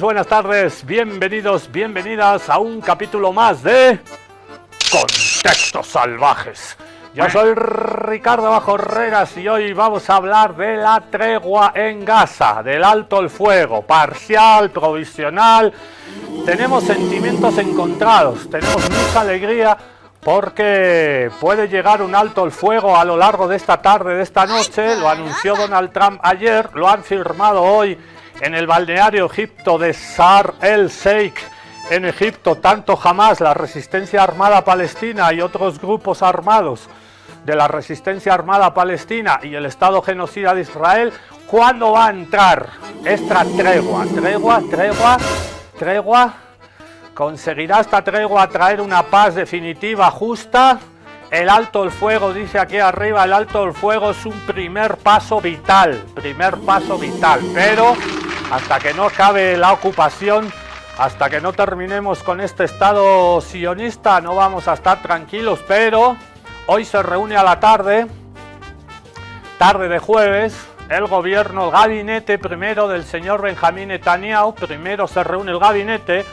Buenas tardes, bienvenidos, bienvenidas a un capítulo más de Contextos Salvajes. Yo soy Ricardo Bajorreras y hoy vamos a hablar de la tregua en Gaza, del alto el fuego, parcial, provisional. Tenemos sentimientos encontrados, tenemos mucha alegría porque puede llegar un alto el fuego a lo largo de esta tarde, de esta noche. Lo anunció Donald Trump ayer, lo han firmado hoy en el balneario egipto de Sharm el Sheikh, en Egipto. Tanto Hamas, la resistencia armada palestina y otros grupos armados de la resistencia armada palestina y el Estado genocida de Israel. ¿Cuándo va a entrar esta tregua? ¿Tregua? ¿Conseguirá esta tregua traer una paz definitiva, justa? El alto el fuego, dice aquí arriba, el alto el fuego es un primer paso vital, pero hasta que no acabe la ocupación, hasta que no terminemos con este Estado sionista, no vamos a estar tranquilos. Pero hoy se reúne a la tarde de jueves, el gobierno, el gabinete primero del señor Benjamín Netanyahu. Primero se reúne el gabinete,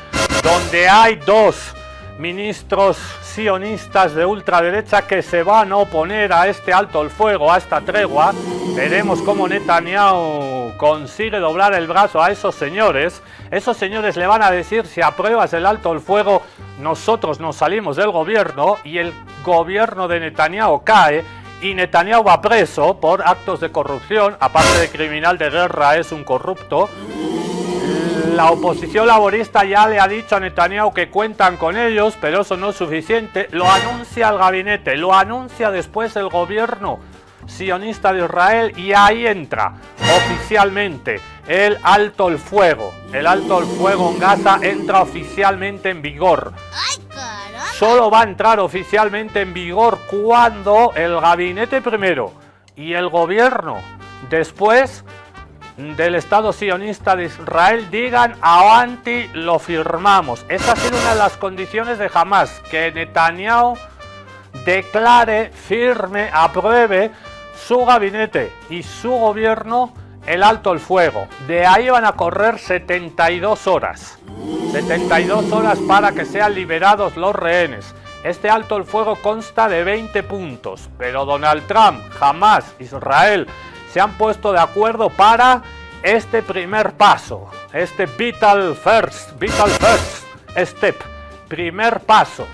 donde hay dos ministros sionistas de ultraderecha que se van a oponer a este alto el fuego, a esta tregua. Veremos cómo Netanyahu consigue doblar el brazo a esos señores. Esos señores le van a decir: si apruebas el alto el fuego, nosotros nos salimos del gobierno, y el gobierno de Netanyahu cae y Netanyahu va preso por actos de corrupción. Aparte de criminal de guerra, es un corrupto. La oposición laborista ya le ha dicho a Netanyahu que cuentan con ellos, pero eso no es suficiente. Lo anuncia el gabinete, lo anuncia después el gobierno sionista de Israel, y ahí entra oficialmente el alto el fuego. El alto el fuego en Gaza entra oficialmente en vigor. Solo va a entrar oficialmente en vigor cuando el gabinete primero y el gobierno después del Estado sionista de Israel digan: avanti, lo firmamos. Esa ha sido una de las condiciones de Hamas, que Netanyahu declare, firme, apruebe su gabinete y su gobierno el alto el fuego. De ahí van a correr 72 horas. 72 horas para que sean liberados los rehenes. Este alto el fuego consta de 20 puntos, pero Donald Trump, Hamas, Israel se han puesto de acuerdo para este primer paso, este vital first step, primer paso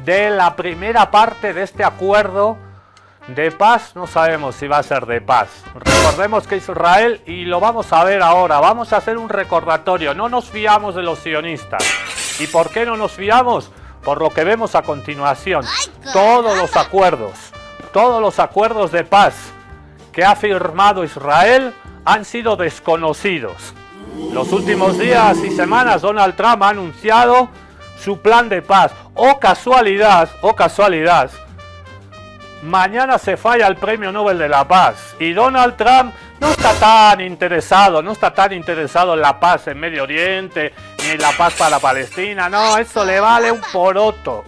de la primera parte de este acuerdo de paz. No sabemos si va a ser de paz. Recordemos que Israel, y lo vamos a ver ahora, vamos a hacer un recordatorio: no nos fiamos de los sionistas. ¿Y por qué no nos fiamos? Por lo que vemos a continuación. Todos los acuerdos de paz que ha firmado Israel han sido desconocidos. Los últimos días y semanas Donald Trump ha anunciado su plan de paz. ¡Oh casualidad! Mañana se falla el Premio Nobel de la Paz y Donald Trump no está tan interesado en la paz en Medio Oriente ni en la paz para Palestina. No, eso le vale un poroto.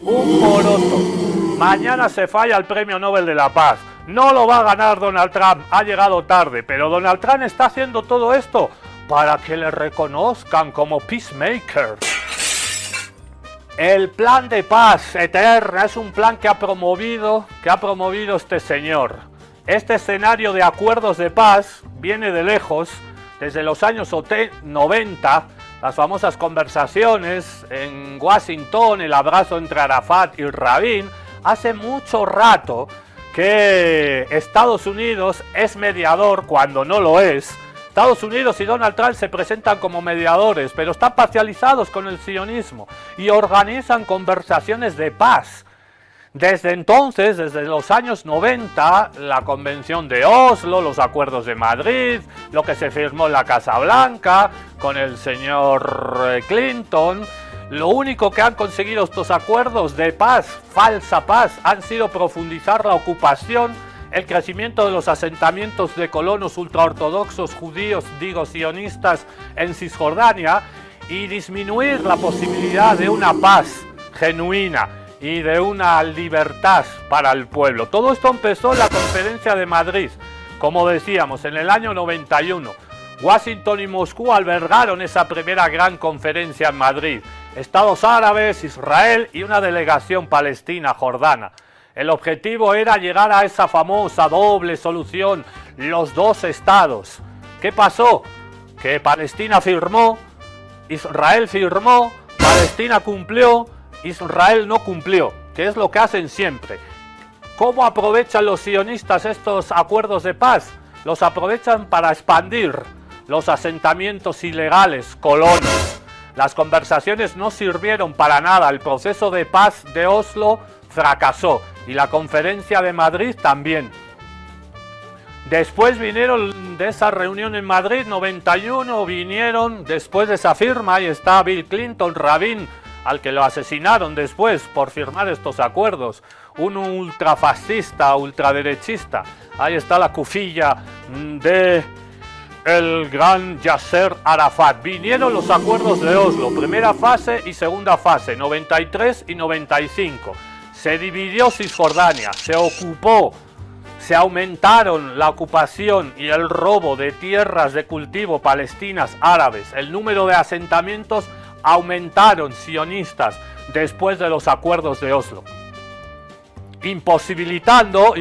Mañana se falla el Premio Nobel de la Paz. No lo va a ganar Donald Trump, ha llegado tarde, pero Donald Trump está haciendo todo esto para que le reconozcan como peacemaker. El plan de paz eterna es un plan que ha promovido este señor. Este escenario de acuerdos de paz viene de lejos, desde los años 90, las famosas conversaciones en Washington, el abrazo entre Arafat y Rabin. Hace mucho rato que Estados Unidos es mediador cuando no lo es. Estados Unidos y Donald Trump se presentan como mediadores, pero están parcializados con el sionismo y organizan conversaciones de paz. Desde entonces, desde los años 90, la Convención de Oslo, los Acuerdos de Madrid, lo que se firmó en la Casa Blanca con el señor Clinton, Lo único que han conseguido estos acuerdos de paz, falsa paz, han sido profundizar la ocupación, el crecimiento de los asentamientos de colonos ultraortodoxos judíos, digo sionistas, en Cisjordania, y disminuir la posibilidad de una paz genuina y de una libertad para el pueblo. Todo esto empezó en la Conferencia de Madrid, como decíamos, en el año 91. Washington y Moscú albergaron esa primera gran conferencia en Madrid. Estados árabes, Israel y una delegación palestina jordana. El objetivo era llegar a esa famosa doble solución, los dos estados. ¿Qué pasó? Que Palestina firmó, Israel firmó, Palestina cumplió, Israel no cumplió, que es lo que hacen siempre. ¿Cómo aprovechan los sionistas estos acuerdos de paz? Los aprovechan para expandir los asentamientos ilegales, colonos. Las conversaciones no sirvieron para nada, el proceso de paz de Oslo fracasó y la conferencia de Madrid también. Después vinieron de esa reunión en Madrid, 91, vinieron después de esa firma, ahí está Bill Clinton, Rabin, al que lo asesinaron después por firmar estos acuerdos, un ultrafascista, ultraderechista, ahí está la cufilla de el gran Yasser Arafat. Vinieron los acuerdos de Oslo, primera fase y segunda fase, 93 y 95. Se dividió Cisjordania, se ocupó, se aumentaron la ocupación y el robo de tierras de cultivo palestinas árabes. El número de asentamientos aumentaron sionistas después de los acuerdos de Oslo, imposibilitando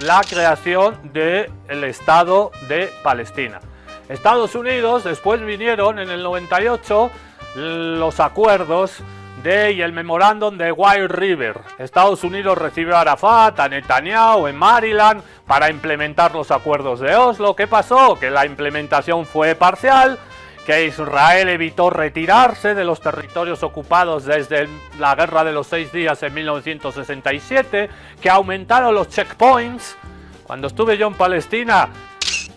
la creación del Estado de Palestina. Estados Unidos, después vinieron en el 98 los acuerdos y el memorándum de White River. Estados Unidos recibió a Arafat, a Netanyahu en Maryland para implementar los acuerdos de Oslo. ¿Qué pasó? Que la implementación fue parcial, que Israel evitó retirarse de los territorios ocupados desde la Guerra de los 6 días en 1967, que aumentaron los checkpoints. Cuando estuve yo en Palestina,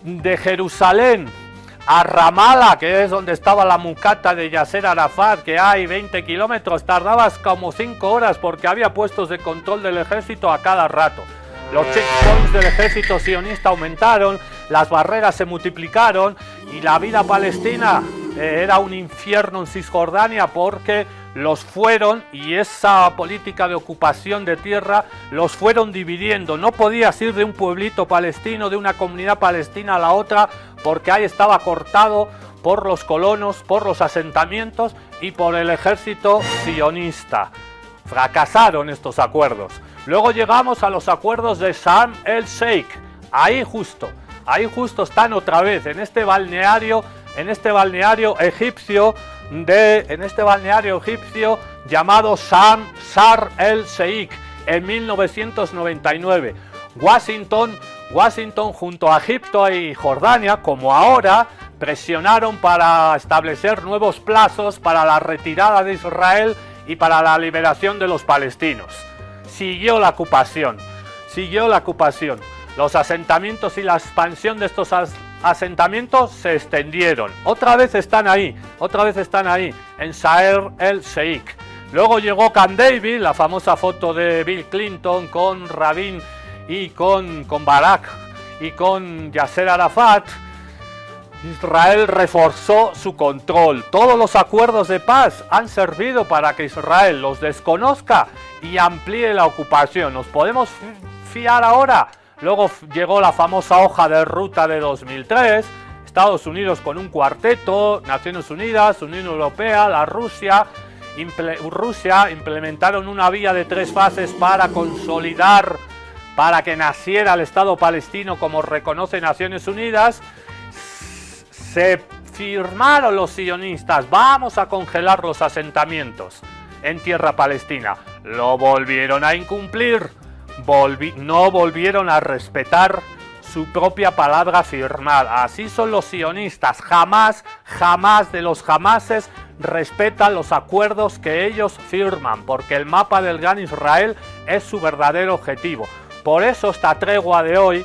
de Jerusalén a Ramallah, que es donde estaba la mucata de Yasser Arafat, que hay 20 kilómetros, tardabas como 5 horas porque había puestos de control del ejército a cada rato. Los checkpoints del ejército sionista aumentaron, las barreras se multiplicaron y la vida palestina era un infierno en Cisjordania porque los fueron, y esa política de ocupación de tierra los fueron dividiendo. No podías ir de un pueblito palestino, de una comunidad palestina a la otra, porque ahí estaba cortado por los colonos, por los asentamientos y por el ejército sionista. Fracasaron estos acuerdos. Luego llegamos a los acuerdos de Sharm el Sheikh. Ahí justo están otra vez, en este balneario egipcio llamado Sharm el Sheikh en 1999. Washington junto a Egipto y Jordania, como ahora, presionaron para establecer nuevos plazos para la retirada de Israel y para la liberación de los palestinos. Siguió la ocupación. Los asentamientos y la expansión de estos asentamientos se extendieron. Otra vez están ahí, en Sharm el Sheikh. Luego llegó Camp David, la famosa foto de Bill Clinton con Rabin y con Barak y con Yasser Arafat. Israel reforzó su control. Todos los acuerdos de paz han servido para que Israel los desconozca y amplíe la ocupación. ¿Nos podemos fiar ahora? Luego llegó la famosa hoja de ruta de 2003, Estados Unidos con un cuarteto, Naciones Unidas, Unión Europea, Rusia implementaron una vía de 3 fases para consolidar, para que naciera el Estado palestino como reconoce Naciones Unidas. Se firmaron los sionistas, vamos a congelar los asentamientos en tierra palestina. Lo volvieron a incumplir. No volvieron a respetar su propia palabra firmada. Así son los sionistas. Jamás de los jamases respetan los acuerdos que ellos firman, porque el mapa del Gran Israel es su verdadero objetivo. Por eso esta tregua de hoy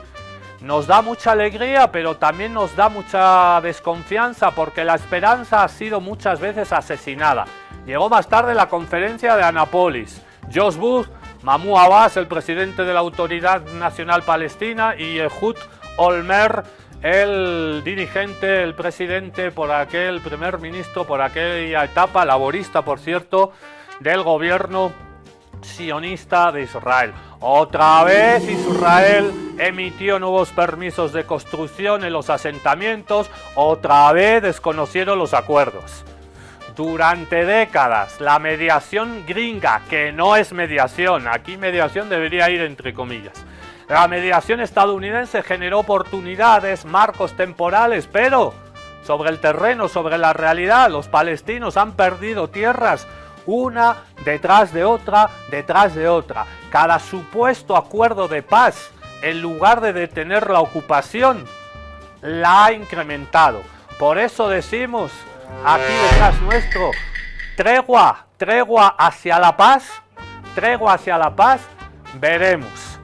nos da mucha alegría, pero también nos da mucha desconfianza, porque la esperanza ha sido muchas veces asesinada. Llegó más tarde la conferencia de Annapolis. George Bush, Mahmoud Abbas, el presidente de la Autoridad Nacional Palestina, y Ehud Olmert, el dirigente, el presidente primer ministro por aquella etapa, laborista por cierto, del gobierno sionista de Israel. Otra vez Israel emitió nuevos permisos de construcción en los asentamientos, otra vez desconocieron los acuerdos. Durante décadas, la mediación gringa, que no es mediación, aquí mediación debería ir entre comillas, la mediación estadounidense generó oportunidades, marcos temporales, pero sobre el terreno, sobre la realidad, los palestinos han perdido tierras una detrás de otra, detrás de otra. Cada supuesto acuerdo de paz, en lugar de detener la ocupación, la ha incrementado. Por eso decimos aquí detrás nuestro, tregua hacia la paz, veremos.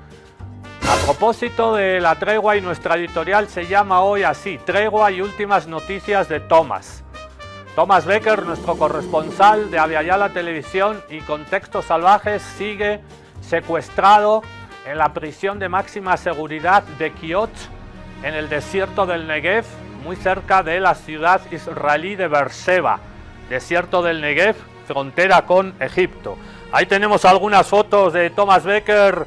A propósito de la tregua, y nuestra editorial se llama hoy así, Tregua y últimas noticias de Thomas Becker, nuestro corresponsal de Aviala Televisión y Contextos Salvajes, sigue secuestrado en la prisión de máxima seguridad de Kiot, en el desierto del Negev, muy cerca de la ciudad israelí de Beersheba, desierto del Negev, frontera con Egipto. Ahí tenemos algunas fotos de Thomas Becker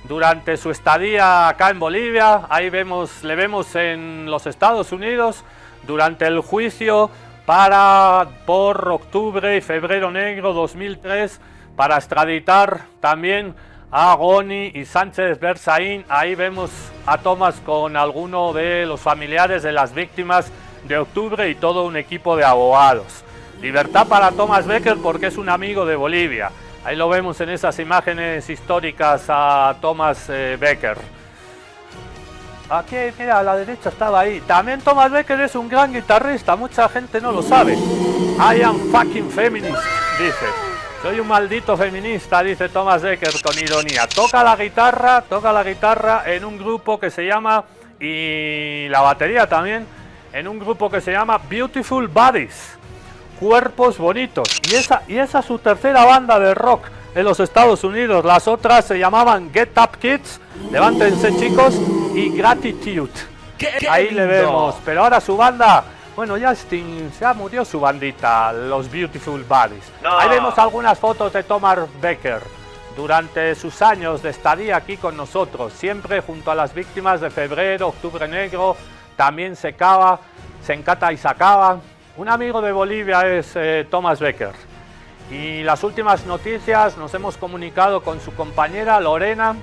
durante su estadía acá en Bolivia. Ahí le vemos en los Estados Unidos durante el juicio por octubre y febrero negro 2003 para extraditar también a Goni y Sánchez Berzaín. Ahí vemos a Thomas con alguno de los familiares de las víctimas de octubre y todo un equipo de abogados. Libertad para Thomas Becker porque es un amigo de Bolivia. Ahí lo vemos en esas imágenes históricas a Thomas Becker. Aquí, mira, a la derecha estaba ahí. También Thomas Becker es un gran guitarrista, mucha gente no lo sabe. I am fucking feminist, dice. Soy un maldito feminista, dice Thomas Becker con ironía. Toca la guitarra en un grupo que se llama, y la batería también, en un grupo que se llama Beautiful Bodies, cuerpos bonitos. Y esa es su tercera banda de rock en los Estados Unidos. Las otras se llamaban Get Up Kids, levántense chicos, y Gratitude. Ahí le vemos, pero ahora su banda, bueno, ya murió su bandita, los Beautiful Bodies. No. Ahí vemos algunas fotos de Thomas Becker durante sus años de estadía aquí con nosotros, siempre junto a las víctimas de febrero, octubre negro, también Secaba, Sencata y Sacaba. Un amigo de Bolivia es Thomas Becker. Y las últimas noticias, nos hemos comunicado con su compañera Lorena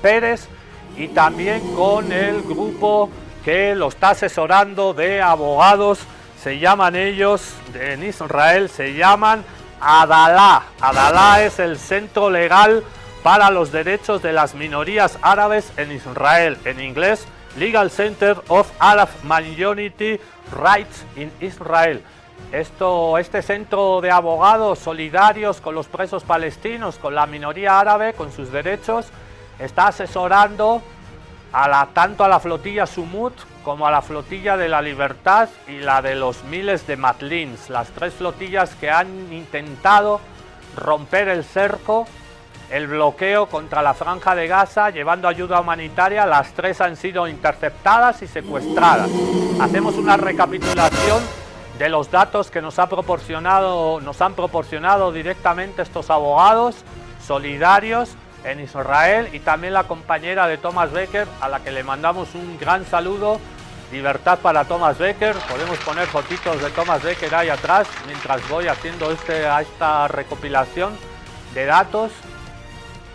Pérez y también con el grupo que lo está asesorando de abogados. Se llaman ellos, en Israel, se llaman Adalá. Adalá es el centro legal para los derechos de las minorías árabes en Israel. En inglés, Legal Center of Arab Minority Rights in Israel. Este centro de abogados solidarios con los presos palestinos, con la minoría árabe, con sus derechos, está asesorando tanto a la flotilla Sumut como a la flotilla de la Libertad y la de los miles de Matlins, las tres flotillas que han intentado romper el cerco, el bloqueo contra la Franja de Gaza, llevando ayuda humanitaria. Las tres han sido interceptadas y secuestradas. Hacemos una recapitulación de los datos que nos han proporcionado directamente estos abogados solidarios en Israel, y también la compañera de Thomas Becker, a la que le mandamos un gran saludo. Libertad para Thomas Becker. Podemos poner fotitos de Thomas Becker ahí atrás mientras voy haciendo esta recopilación de datos.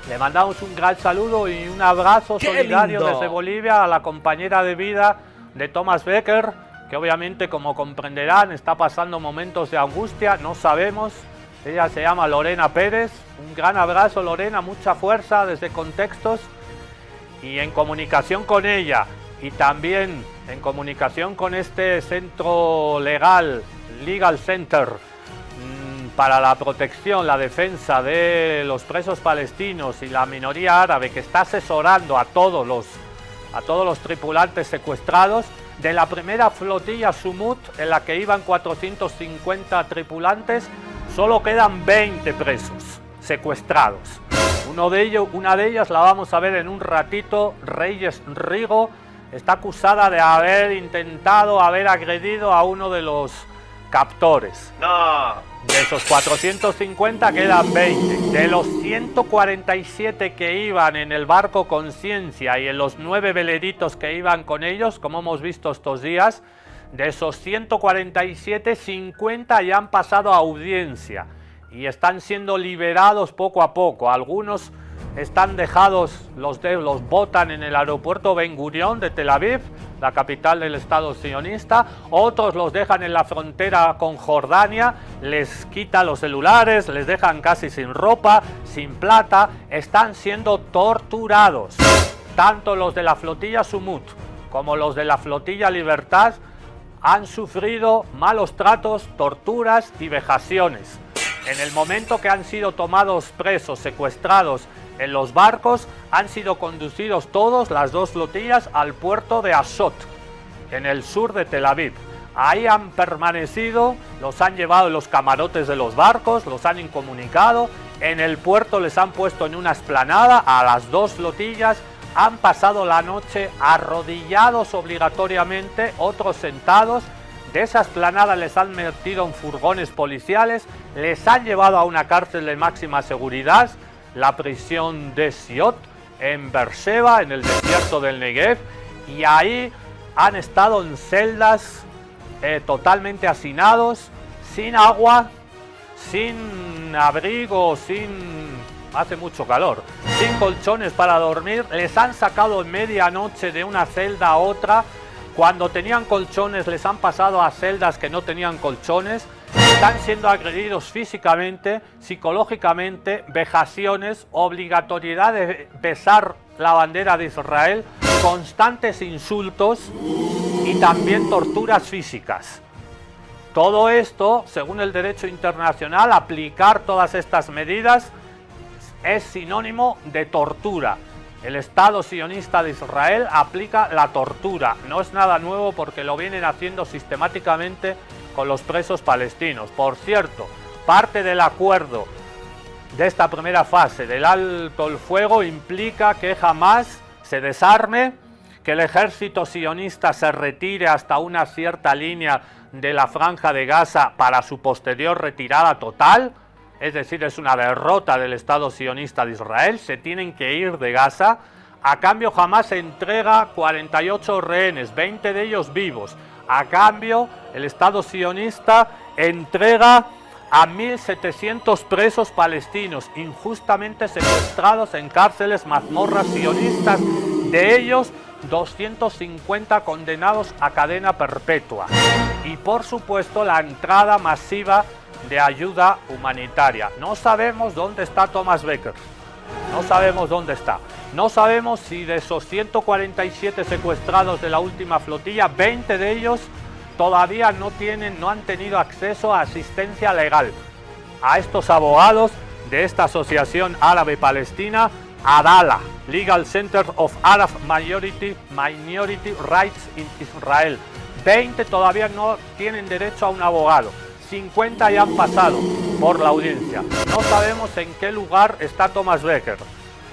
Le mandamos un gran saludo y un abrazo solidario desde Bolivia a la compañera de vida de Thomas Becker, que obviamente, como comprenderán, está pasando momentos de angustia, no sabemos. Ella se llama Lorena Pérez. Un gran abrazo, Lorena, mucha fuerza desde Contextos. Y en comunicación con ella y también en comunicación con este centro legal, Legal Center, para la protección, la defensa de los presos palestinos y la minoría árabe, que está asesorando a todos los tripulantes secuestrados de la primera flotilla Sumut, en la que iban 450 tripulantes. Solo quedan 20 presos secuestrados. Una de ellas la vamos a ver en un ratito. Reyes Rigo está acusada de haber agredido a uno de los captores. No. De esos 450 quedan 20. De los 147 que iban en el barco Conciencia y en los 9 veleritos que iban con ellos, como hemos visto estos días, de esos 147, 50 ya han pasado a audiencia y están siendo liberados poco a poco. Algunos están dejados, los botan en el aeropuerto Ben Gurión de Tel Aviv, la capital del Estado sionista. Otros los dejan en la frontera con Jordania, les quitan los celulares, les dejan casi sin ropa, sin plata. Están siendo torturados. Tanto los de la flotilla Sumut como los de la flotilla Libertad han sufrido malos tratos, torturas y vejaciones. En el momento que han sido tomados presos, secuestrados en los barcos, han sido conducidos todos, las dos flotillas, al puerto de Asot, en el sur de Tel Aviv. Ahí han permanecido, los han llevado en los camarotes de los barcos, los han incomunicado. En el puerto les han puesto en una explanada a las dos flotillas. Han pasado la noche arrodillados obligatoriamente, otros sentados. De esa explanada les han metido en furgones policiales, les han llevado a una cárcel de máxima seguridad, la prisión de Siot, en Beersheba, en el desierto del Negev, y ahí han estado en celdas totalmente hacinados, sin agua, sin abrigo, hace mucho calor, sin colchones para dormir. Les han sacado en medianoche de una celda a otra. Cuando tenían colchones les han pasado a celdas que no tenían colchones. Están siendo agredidos físicamente, psicológicamente, vejaciones, obligatoriedad de besar la bandera de Israel, constantes insultos y también torturas físicas. Todo esto, según el derecho internacional, aplicar todas estas medidas es sinónimo de tortura. El Estado sionista de Israel aplica la tortura. No es nada nuevo porque lo vienen haciendo sistemáticamente con los presos palestinos. Por cierto, parte del acuerdo de esta primera fase del alto el fuego implica que Hamás se desarme, que el ejército sionista se retire hasta una cierta línea de la franja de Gaza para su posterior retirada total. Es decir, es una derrota del Estado sionista de Israel, se tienen que ir de Gaza. A cambio, Hamás entrega 48 rehenes, 20 de ellos vivos. A cambio, el Estado sionista entrega a 1.700 presos palestinos injustamente secuestrados en cárceles, mazmorras sionistas. De ellos, 250 condenados a cadena perpetua. Y por supuesto, la entrada masiva de ayuda humanitaria. No sabemos dónde está Thomas Becker. No sabemos dónde está. No sabemos si de esos 147 secuestrados de la última flotilla, 20 de ellos todavía no han tenido acceso a asistencia legal. A estos abogados de esta asociación árabe-palestina, ADALA, Legal Center of Arab Minority Rights in Israel. 20 todavía no tienen derecho a un abogado. 50 ya han pasado por la audiencia. No sabemos en qué lugar está Thomas Becker.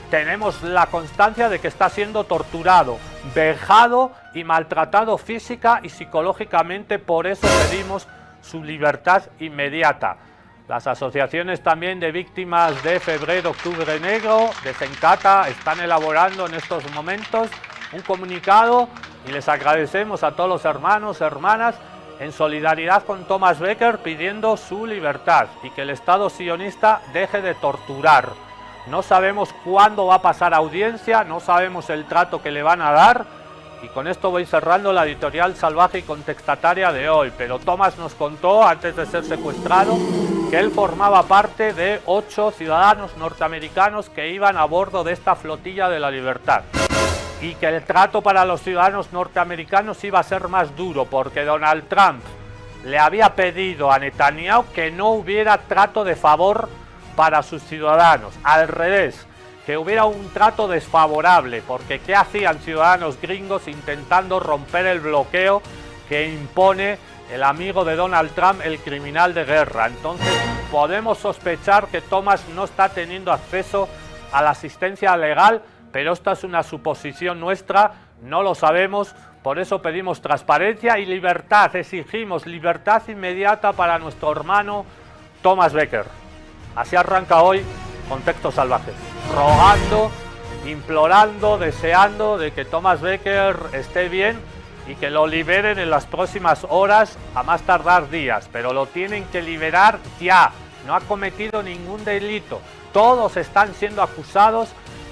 Tenemos la constancia de que está siendo torturado, vejado y maltratado física y psicológicamente. Por eso pedimos su libertad inmediata. Las asociaciones también de víctimas de Febrero, Octubre Negro, de Zencata, están elaborando en estos momentos un comunicado y les agradecemos a todos los hermanos, hermanas, en solidaridad con Thomas Becker, pidiendo su libertad y que el Estado sionista deje de torturar. No sabemos cuándo va a pasar audiencia, no sabemos el trato que le van a dar, y con esto voy cerrando la editorial salvaje y contestataria de hoy. Pero Thomas nos contó, antes de ser secuestrado, que él formaba parte de 8 ciudadanos norteamericanos que iban a bordo de esta flotilla de la libertad. Y que el trato para los ciudadanos norteamericanos iba a ser más duro porque Donald Trump le había pedido a Netanyahu que no hubiera trato de favor para sus ciudadanos. Al revés, que hubiera un trato desfavorable, porque ¿qué hacían ciudadanos gringos intentando romper el bloqueo que impone el amigo de Donald Trump, el criminal de guerra. Entonces podemos sospechar que Thomas no está teniendo acceso a la asistencia legal, pero esta es una suposición nuestra, no lo sabemos, por eso pedimos transparencia y libertad, exigimos libertad inmediata para nuestro hermano Thomas Becker. Así arranca hoy Contextos Salvajes, rogando, implorando, deseando de que Thomas Becker esté bien y que lo liberen en las próximas horas, a más tardar días, pero lo tienen que liberar ya. No ha cometido ningún delito. Todos están siendo acusados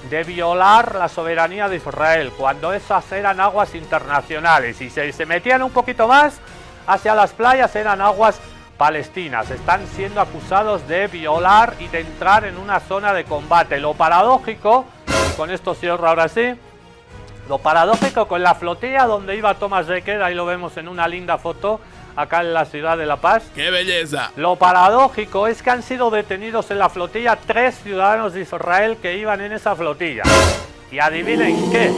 de violar la soberanía de Israel, cuando esas eran aguas internacionales, y se metían un poquito más hacia las playas, eran aguas palestinas. Están siendo acusados de violar y de entrar en una zona de combate. Lo paradójico, y con esto cierro ahora sí, lo paradójico con la flotilla donde iba Thomas Becker, ahí lo vemos en una linda foto, acá en la ciudad de La Paz. ¡Qué belleza! Lo paradójico es que han sido detenidos en la flotilla 3 ciudadanos de Israel que iban en esa flotilla. Y adivinen qué,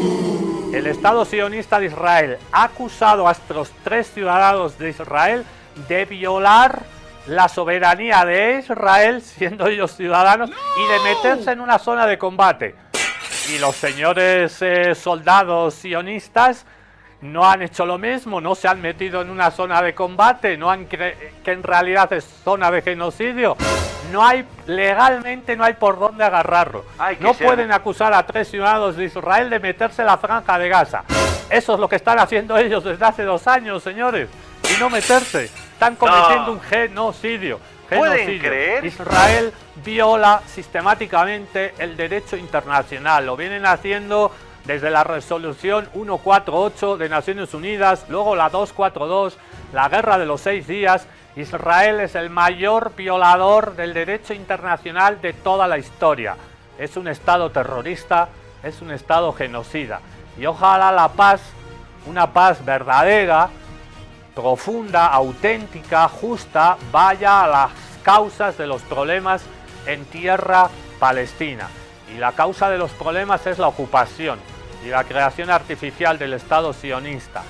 el Estado sionista de Israel ha acusado a estos 3 ciudadanos de Israel de violar la soberanía de Israel, siendo ellos ciudadanos, y de meterse en una zona de combate. Y los señores soldados sionistas no han hecho lo mismo, no se han metido en una zona de combate, no han que en realidad es zona de genocidio. No hay, legalmente no hay por dónde agarrarlo. No pueden acusar a 3 ciudadanos de Israel de meterse en la franja de Gaza. Eso es lo que están haciendo ellos desde hace 2 años, señores. Y no meterse. Están cometiendo un genocidio. ¿Pueden creer? Israel viola sistemáticamente el derecho internacional. Lo vienen haciendo desde la resolución 148 de Naciones Unidas, luego la 242, la guerra de los 6 días. Israel es el mayor violador del derecho internacional de toda la historia. Es un estado terrorista, es un estado genocida. Y ojalá la paz, una paz verdadera, profunda, auténtica, justa, vaya a las causas de los problemas en tierra palestina. Y la causa de los problemas es la ocupación y la creación artificial del Estado sionista.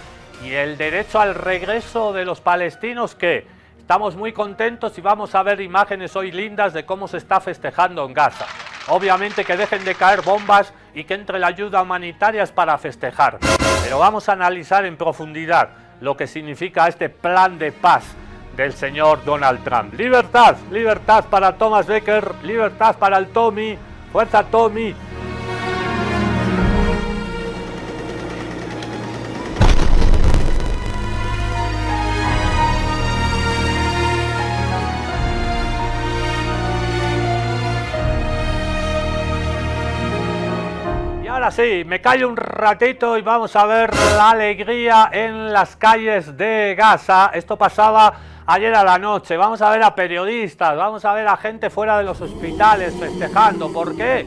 Y el derecho al regreso de los palestinos, que estamos muy contentos y vamos a ver imágenes hoy lindas de cómo se está festejando en Gaza. Obviamente que dejen de caer bombas y que entre la ayuda humanitaria es para festejar. Pero vamos a analizar en profundidad lo que significa este plan de paz del señor Donald Trump. Libertad, libertad para Thomas Becker, libertad para el Tommy, fuerza Tommy. Ahora sí, me callo un ratito y vamos a ver la alegría en las calles de Gaza. Esto pasaba ayer a la noche. Vamos a ver a periodistas, vamos a ver a gente fuera de los hospitales festejando. ¿Por qué?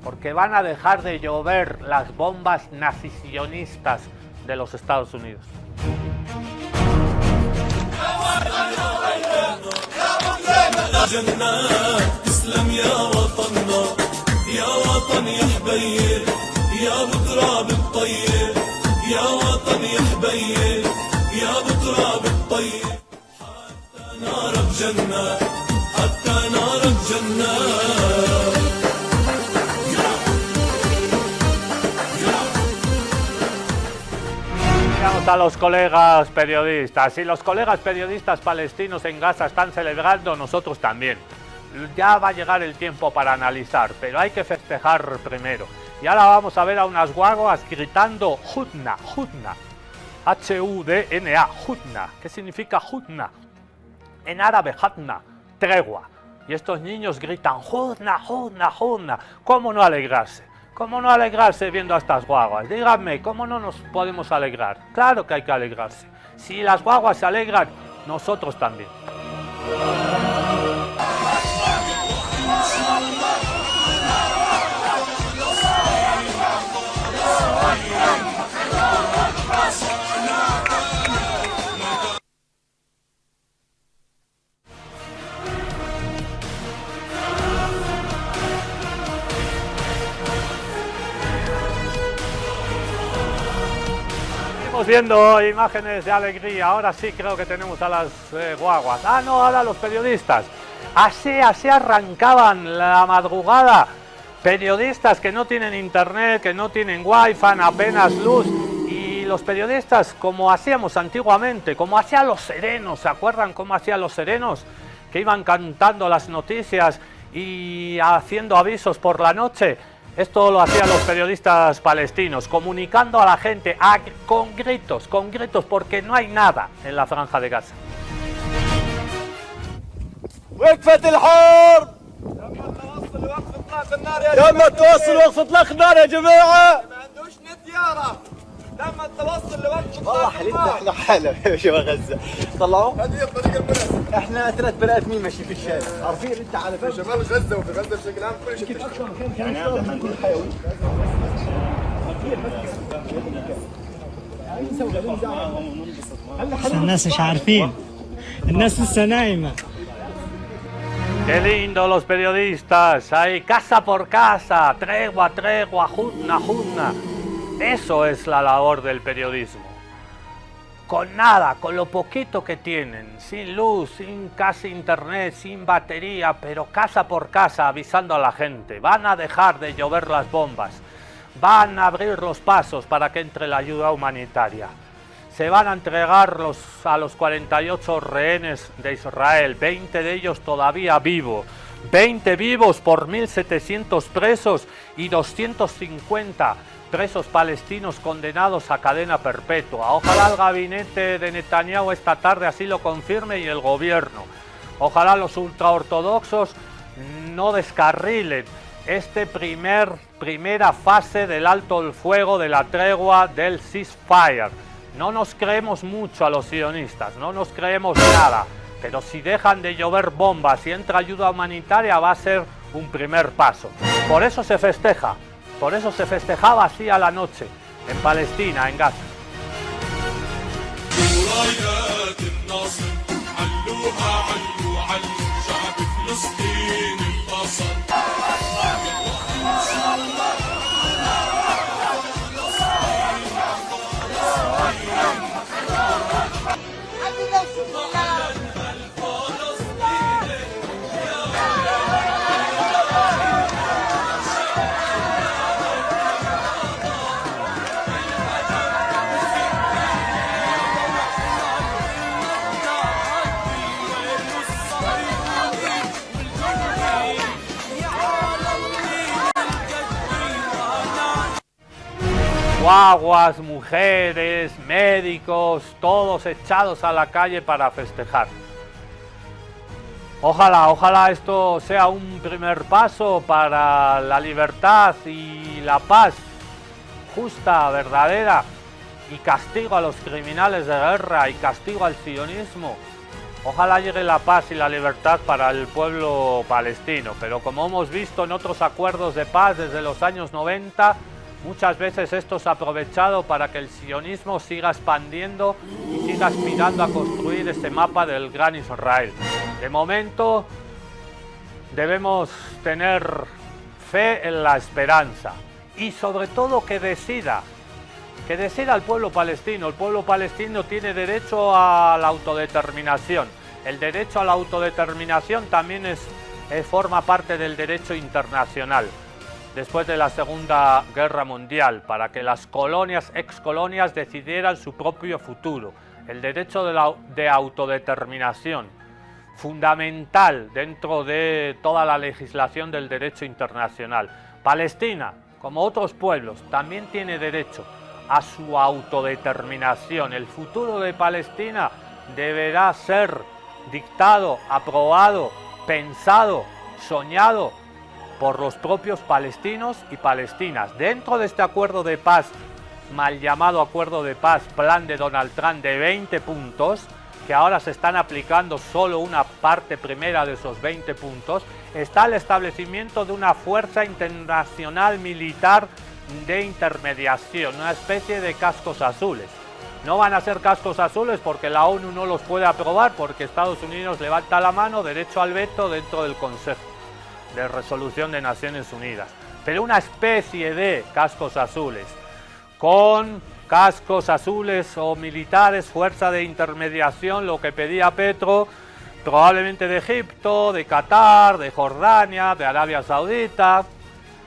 Porque van a dejar de llover las bombas nazisionistas de los Estados Unidos. يا وطن يا حبيب يا بتراب الطيب يا وطن يا حبيب يا بتراب الطيب حتى نار بجنة حتى نار بجنة. Miramos a los colegas periodistas. Si los colegas periodistas palestinos en Gaza están celebrando, nosotros también. Ya va a llegar el tiempo para analizar, pero hay que festejar primero. Y ahora vamos a ver a unas guaguas gritando Hudna, Hudna, H-U-D-N-A, Hudna. ¿Qué significa Hudna? En árabe, Hudna, tregua. Y estos niños gritan Hudna, Hudna, Hudna. ¿Cómo no alegrarse? ¿Cómo no alegrarse viendo a estas guaguas? Díganme, ¿cómo no nos podemos alegrar? Claro que hay que alegrarse. Si las guaguas se alegran, nosotros también. Estamos viendo imágenes de alegría. Ahora sí creo que tenemos a las guaguas. Ah, no, ahora los periodistas. Así arrancaban la madrugada. Periodistas que no tienen internet, que no tienen wifi, apenas luz. Y los periodistas, como hacíamos antiguamente, como hacían los serenos, ¿se acuerdan cómo hacían los serenos? Que iban cantando las noticias y haciendo avisos por la noche. Esto lo hacían los periodistas palestinos, comunicando a la gente con gritos, porque no hay nada en la Franja de Gaza. وقفت الحرب لما توصل وقف اطلاق النار يا جماعه ما عندوش نت يعرف لما توصل لوقف اطلاق النار والله حالتنا احنا حاله يا شباب غزه طلعوا هذه الطريقه المناسبه احنا 3 بني ادمين ماشيين في الشارع عارفين انت على فكره شمال غزه وفي غزه بشكل عام كل شيء اكثر مكان كان يكون حيوي الناس مش عارفين الناس لسه نايمه. Qué lindo los periodistas, ahí casa por casa, tregua, juzna. Eso es la labor del periodismo. Con nada, con lo poquito que tienen, sin luz, sin casi internet, sin batería, pero casa por casa avisando a la gente. Van a dejar de llover las bombas, van a abrir los pasos para que entre la ayuda humanitaria. Se van a entregar a los 48 rehenes de Israel, 20 de ellos todavía vivos, 20 vivos por 1.700 presos y 250 presos palestinos condenados a cadena perpetua. Ojalá el gabinete de Netanyahu esta tarde así lo confirme y el gobierno. Ojalá los ultraortodoxos no descarrilen esta primera fase del alto el fuego, de la tregua, del ceasefire. No nos creemos mucho a los sionistas, no nos creemos nada, pero si dejan de llover bombas y entra ayuda humanitaria va a ser un primer paso. Por eso se festeja, por eso se festejaba así a la noche, en Palestina, en Gaza. Guaguas, mujeres, médicos, todos echados a la calle para festejar. Ojalá esto sea un primer paso para la libertad y la paz justa, verdadera, y castigo a los criminales de guerra y castigo al sionismo. Ojalá llegue la paz y la libertad para el pueblo palestino, pero como hemos visto en otros acuerdos de paz desde los años 90, muchas veces esto es aprovechado para que el sionismo siga expandiendo y siga aspirando a construir ese mapa del gran Israel. De momento debemos tener fe en la esperanza y sobre todo que decida el pueblo palestino. El pueblo palestino tiene derecho a la autodeterminación. El derecho a la autodeterminación también forma parte del derecho internacional. Después de la Segunda Guerra Mundial, para que las colonias, excolonias decidieran su propio futuro. El derecho de autodeterminación, fundamental dentro de toda la legislación del derecho internacional. Palestina, como otros pueblos, también tiene derecho a su autodeterminación. El futuro de Palestina deberá ser dictado, aprobado, pensado, soñado por los propios palestinos y palestinas. Dentro de este acuerdo de paz, mal llamado acuerdo de paz, plan de Donald Trump de 20 puntos, que ahora se están aplicando solo una parte primera de esos 20 puntos, está el establecimiento de una fuerza internacional militar de intermediación, una especie de cascos azules. No van a ser cascos azules porque la ONU no los puede aprobar, porque Estados Unidos levanta la mano, derecho al veto dentro del Consejo de Resolución de Naciones Unidas, pero una especie de cascos azules con cascos azules o militares, fuerza de intermediación, lo que pedía Petro, probablemente de Egipto, de Qatar, de Jordania, de Arabia Saudita.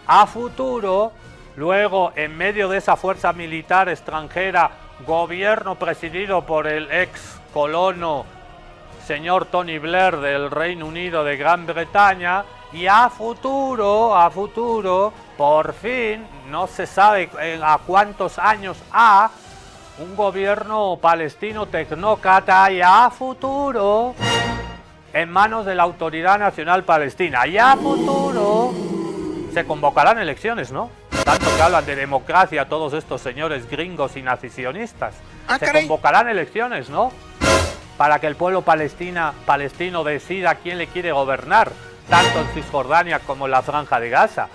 A futuro, luego, en medio de esa fuerza militar extranjera, gobierno presidido por el ex colono señor Tony Blair del Reino Unido de Gran Bretaña, y a futuro, por fin, no se sabe a cuántos años un gobierno palestino tecnócrata, y a futuro en manos de la Autoridad Nacional Palestina, y a futuro se convocarán elecciones, ¿no? Tanto que hablan de democracia todos estos señores gringos y nacionalistas. Se convocarán elecciones, ¿no? Para que el pueblo palestino decida quién le quiere gobernar, tanto en Cisjordania como en la Franja de Gaza.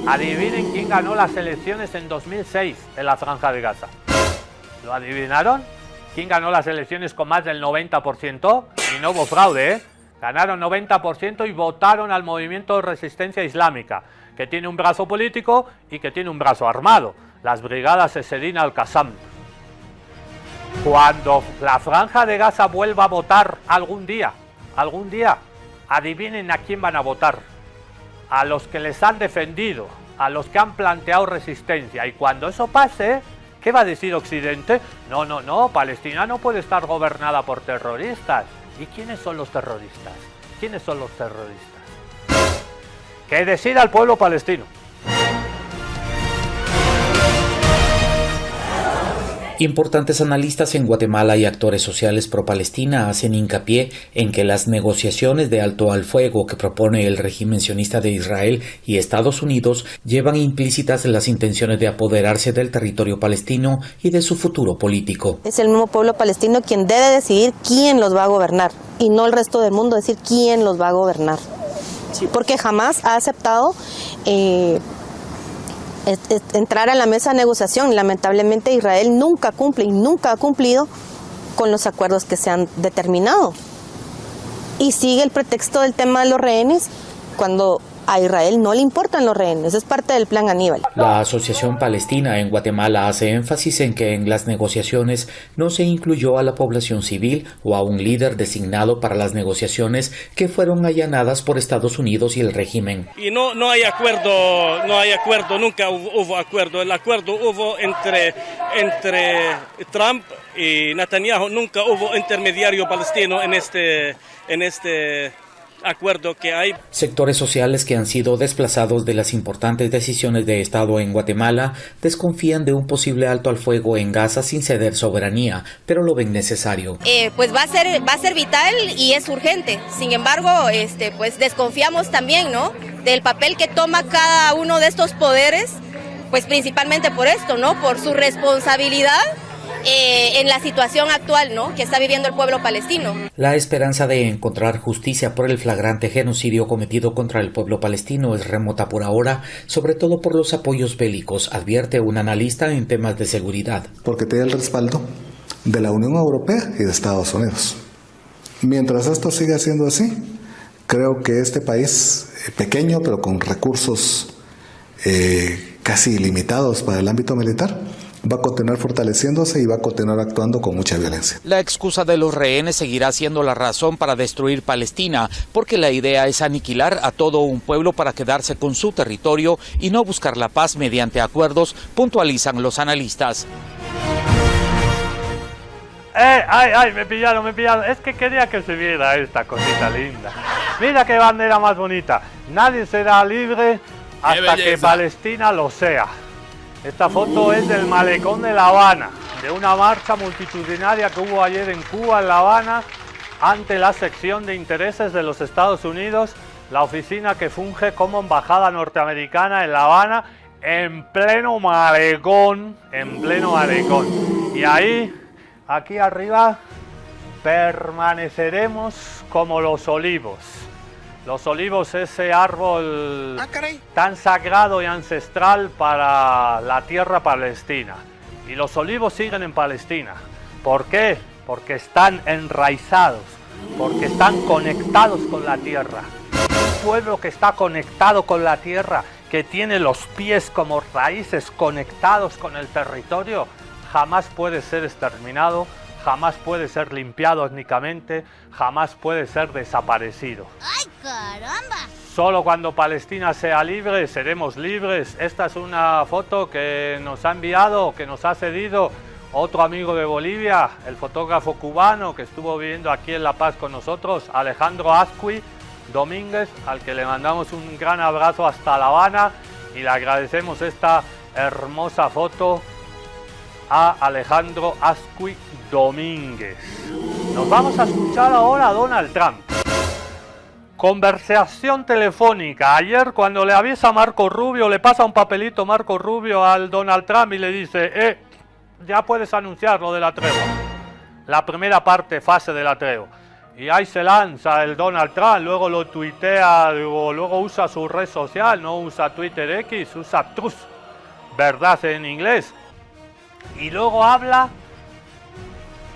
Adivinen quién ganó las elecciones en 2006 en la Franja de Gaza. ¿Lo adivinaron? ¿Quién ganó las elecciones con más del 90%? Y no hubo fraude, ¿eh? Ganaron 90% y votaron al movimiento de resistencia islámica, que tiene un brazo político y que tiene un brazo armado, las brigadas Esedin al-Qassam. Cuando la Franja de Gaza vuelva a votar algún día, adivinen a quién van a votar. A los que les han defendido, a los que han planteado resistencia. Y cuando eso pase, ¿qué va a decir Occidente? No, Palestina no puede estar gobernada por terroristas. ¿Y quiénes son los terroristas? ¿Quiénes son los terroristas? Que decida el pueblo palestino. Importantes analistas en Guatemala y actores sociales pro-Palestina hacen hincapié en que las negociaciones de alto al fuego que propone el régimen sionista de Israel y Estados Unidos llevan implícitas las intenciones de apoderarse del territorio palestino y de su futuro político. Es el mismo pueblo palestino quien debe decidir quién los va a gobernar y no el resto del mundo decir quién los va a gobernar. Porque jamás ha aceptado entrar a la mesa de negociación. Lamentablemente Israel nunca cumple y nunca ha cumplido con los acuerdos que se han determinado. Y sigue el pretexto del tema de los rehenes cuando a Israel no le importan los rehenes, es parte del plan Aníbal. La Asociación Palestina en Guatemala hace énfasis en que en las negociaciones no se incluyó a la población civil o a un líder designado para las negociaciones que fueron allanadas por Estados Unidos y el régimen. Y no hay acuerdo, nunca hubo acuerdo. El acuerdo hubo entre Trump y Netanyahu, nunca hubo intermediario palestino en este acuerdo que hay. Sectores sociales que han sido desplazados de las importantes decisiones de Estado en Guatemala desconfían de un posible alto al fuego en Gaza sin ceder soberanía, pero lo ven necesario. Pues va a ser vital y es urgente. Sin embargo, pues desconfiamos también, ¿no?, del papel que toma cada uno de estos poderes, pues principalmente por esto, ¿no?, por su responsabilidad en la situación actual, ¿no?, que está viviendo el pueblo palestino. La esperanza de encontrar justicia por el flagrante genocidio cometido contra el pueblo palestino es remota por ahora, sobre todo por los apoyos bélicos, advierte un analista en temas de seguridad. Porque tiene el respaldo de la Unión Europea y de Estados Unidos. Mientras esto siga siendo así, creo que este país, pequeño pero con recursos casi ilimitados para el ámbito militar, va a continuar fortaleciéndose y va a continuar actuando con mucha violencia. La excusa de los rehenes seguirá siendo la razón para destruir Palestina, porque la idea es aniquilar a todo un pueblo para quedarse con su territorio y no buscar la paz mediante acuerdos, puntualizan los analistas. Me pillaron. Es que quería que se viera esta cosita linda. Mira qué bandera más bonita. Nadie será libre hasta que Palestina lo sea. Esta foto es del malecón de La Habana, de una marcha multitudinaria que hubo ayer en Cuba, en La Habana, ante la sección de intereses de los Estados Unidos, la oficina que funge como embajada norteamericana en La Habana, en pleno malecón. Y ahí, aquí arriba, permaneceremos como los olivos. Los olivos, ese árbol tan sagrado y ancestral para la tierra palestina. Y los olivos siguen en Palestina. ¿Por qué? Porque están enraizados, porque están conectados con la tierra. Un pueblo que está conectado con la tierra, que tiene los pies como raíces conectados con el territorio, jamás puede ser exterminado, jamás puede ser limpiado étnicamente, jamás puede ser desaparecido. ¡Ay, caramba! Solo cuando Palestina sea libre, seremos libres. Esta es una foto que nos ha enviado, que nos ha cedido otro amigo de Bolivia, el fotógrafo cubano que estuvo viviendo aquí en La Paz con nosotros, Alejandro Ascui Domínguez, al que le mandamos un gran abrazo hasta La Habana y le agradecemos esta hermosa foto a Alejandro Ascui Domínguez. Nos vamos a escuchar ahora a Donald Trump. Conversación telefónica. Ayer, cuando le avisa a Marco Rubio, le pasa un papelito Marco Rubio al Donald Trump y le dice: ya puedes anunciar lo de la tregua. La primera fase de la tregua. Y ahí se lanza el Donald Trump, luego lo tuitea, luego usa su red social, no usa Twitter X, usa Truth, verdad en inglés. Y luego habla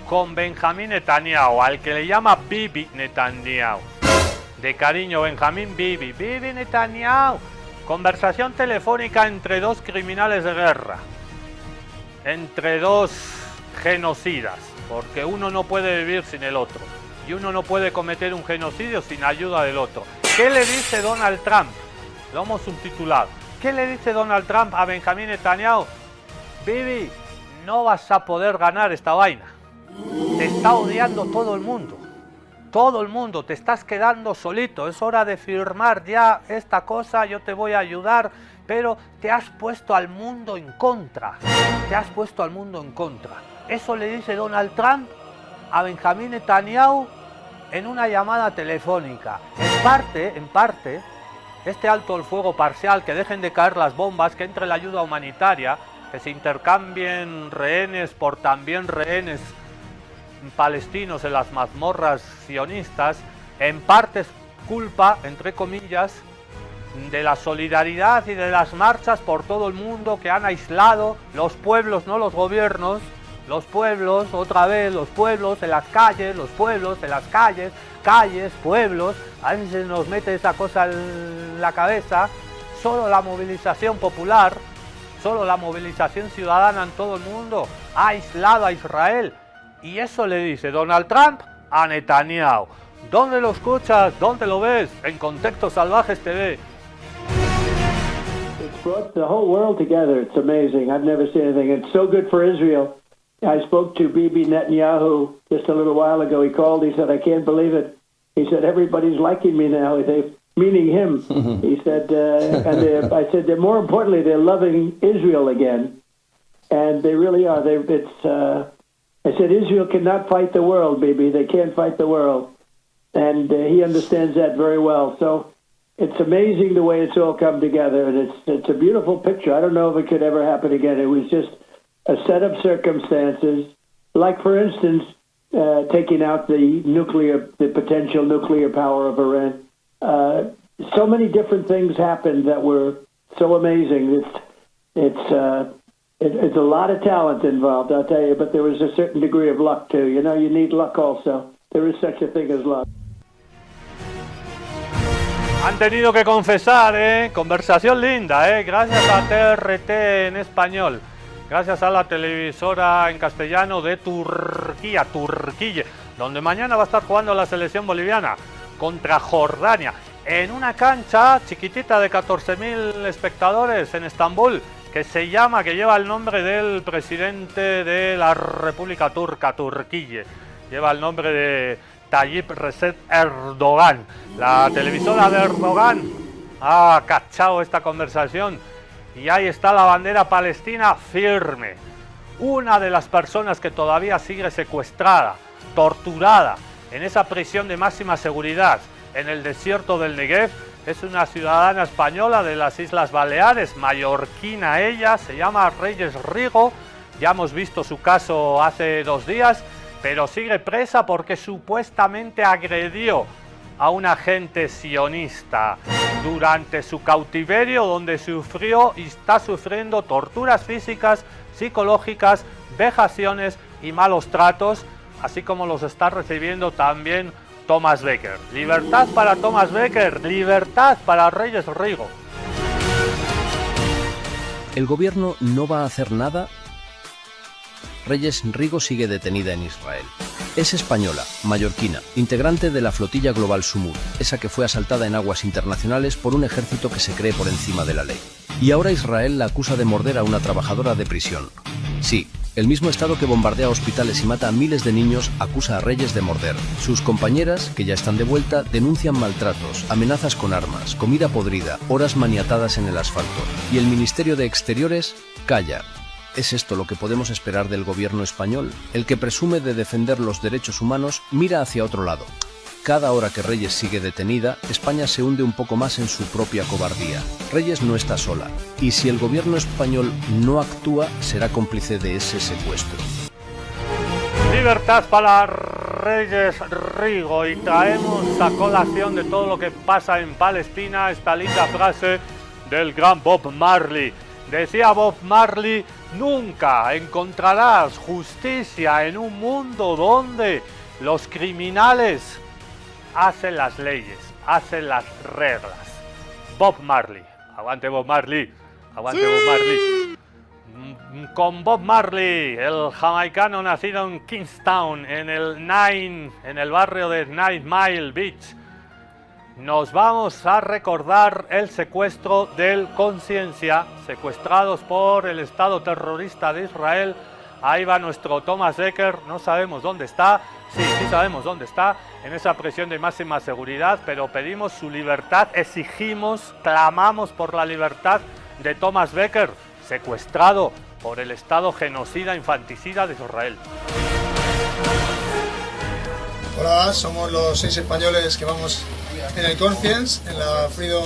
con Benjamín Netanyahu, al que le llama Bibi Netanyahu. De cariño, Benjamín Bibi Netanyahu. Conversación telefónica entre dos criminales de guerra, entre dos genocidas, porque uno no puede vivir sin el otro y uno no puede cometer un genocidio sin ayuda del otro. ¿Qué le dice Donald Trump? Lo hemos subtitulado. ¿Qué le dice Donald Trump a Benjamín Netanyahu? Bibi, no vas a poder ganar esta vaina. Te está odiando todo el mundo. Todo el mundo, te estás quedando solito, es hora de firmar ya esta cosa, yo te voy a ayudar, pero te has puesto al mundo en contra, te has puesto al mundo en contra. Eso le dice Donald Trump a Benjamín Netanyahu en una llamada telefónica. En parte, este alto el fuego parcial, que dejen de caer las bombas, que entre la ayuda humanitaria, que se intercambien rehenes por también rehenes palestinos en las mazmorras sionistas, en parte es culpa, entre comillas, de la solidaridad y de las marchas por todo el mundo que han aislado los pueblos, no los gobiernos, los pueblos, otra vez los pueblos en las calles, los pueblos en las calles, pueblos, a veces se nos mete esa cosa en la cabeza. Solo la movilización popular, solo la movilización ciudadana en todo el mundo ha aislado a Israel. Y eso le dice Donald Trump a Netanyahu. ¿Dónde lo escuchas? ¿Dónde lo ves? En Contexto Salvajes TV. It's brought the whole world together. It's amazing. I've never seen anything. It's so good for Israel. I spoke to Bibi Netanyahu just a little while ago. He called. He said, I can't believe it. He said, everybody's liking me now. Meaning him. He said, I said, more importantly, they're loving Israel again. And they really are. I said, Israel cannot fight the world, baby. They can't fight the world. And he understands that very well. So it's amazing the way it's all come together. And it's a beautiful picture. I don't know if it could ever happen again. It was just a set of circumstances. Like, for instance, taking out the potential nuclear power of Iran. So many different things happened that were so amazing. It's a lot of talent involved, I'll tell you, but there was a certain degree of luck too. You know, you need luck also. There is such a thing as luck. Han tenido que confesar, conversación linda, gracias a TRT en español, gracias a la televisora en castellano de Turquía, donde mañana va a estar jugando la selección boliviana contra Jordania, en una cancha chiquitita de 14.000 espectadores en Estambul, que lleva el nombre del presidente de la República Turca, Turquía. Lleva el nombre de Tayyip Recep Erdogan. La televisora de Erdogan ha cachado esta conversación y ahí está la bandera palestina firme. Una de las personas que todavía sigue secuestrada, torturada, en esa prisión de máxima seguridad en el desierto del Negev, es una ciudadana española de las Islas Baleares, mallorquina ella, se llama Reyes Rigo. Ya hemos visto su caso hace 2 días, pero sigue presa porque supuestamente agredió a un agente sionista durante su cautiverio, donde sufrió y está sufriendo torturas físicas, psicológicas, vejaciones y malos tratos, así como los está recibiendo también Thomas Becker. Libertad para Thomas Becker, libertad para Reyes Rigo. El gobierno no va a hacer nada Reyes Rigo sigue detenida en Israel. Es española, mallorquina, integrante de la flotilla global Sumud, esa que fue asaltada en aguas internacionales por un ejército que se cree por encima de la ley. Y ahora Israel la acusa de morder a una trabajadora de prisión. Sí, el mismo Estado que bombardea hospitales y mata a miles de niños acusa a Reyes de morder. Sus compañeras, que ya están de vuelta, denuncian maltratos, amenazas con armas, comida podrida, horas maniatadas en el asfalto. Y el Ministerio de Exteriores calla. ¿Es esto lo que podemos esperar del gobierno español? El que presume de defender los derechos humanos mira hacia otro lado. Cada hora que Reyes sigue detenida, España se hunde un poco más en su propia cobardía. Reyes no está sola, y si el gobierno español no actúa, será cómplice de ese secuestro. Libertad para Reyes Rigo, y traemos a colación de todo lo que pasa en Palestina esta linda frase del gran Bob Marley. Decía Bob Marley: nunca encontrarás justicia en un mundo donde los criminales hacen las leyes, hacen las reglas. Bob Marley, aguante Bob Marley, aguante ¡sí! Bob Marley. Con Bob Marley, el jamaicano nacido en Kingstown, en el barrio de 9 Mile Beach, nos vamos a recordar el secuestro del Conciencia, secuestrados por el Estado terrorista de Israel. Ahí va nuestro Thomas Dekker, no sabemos dónde está, sí sabemos dónde está, en esa prisión de máxima seguridad, pero pedimos su libertad, exigimos, clamamos por la libertad de Thomas Dekker, secuestrado por el Estado genocida, infanticida de Israel. Hola, somos los 6 españoles que vamos en el Conscience, en la Freedom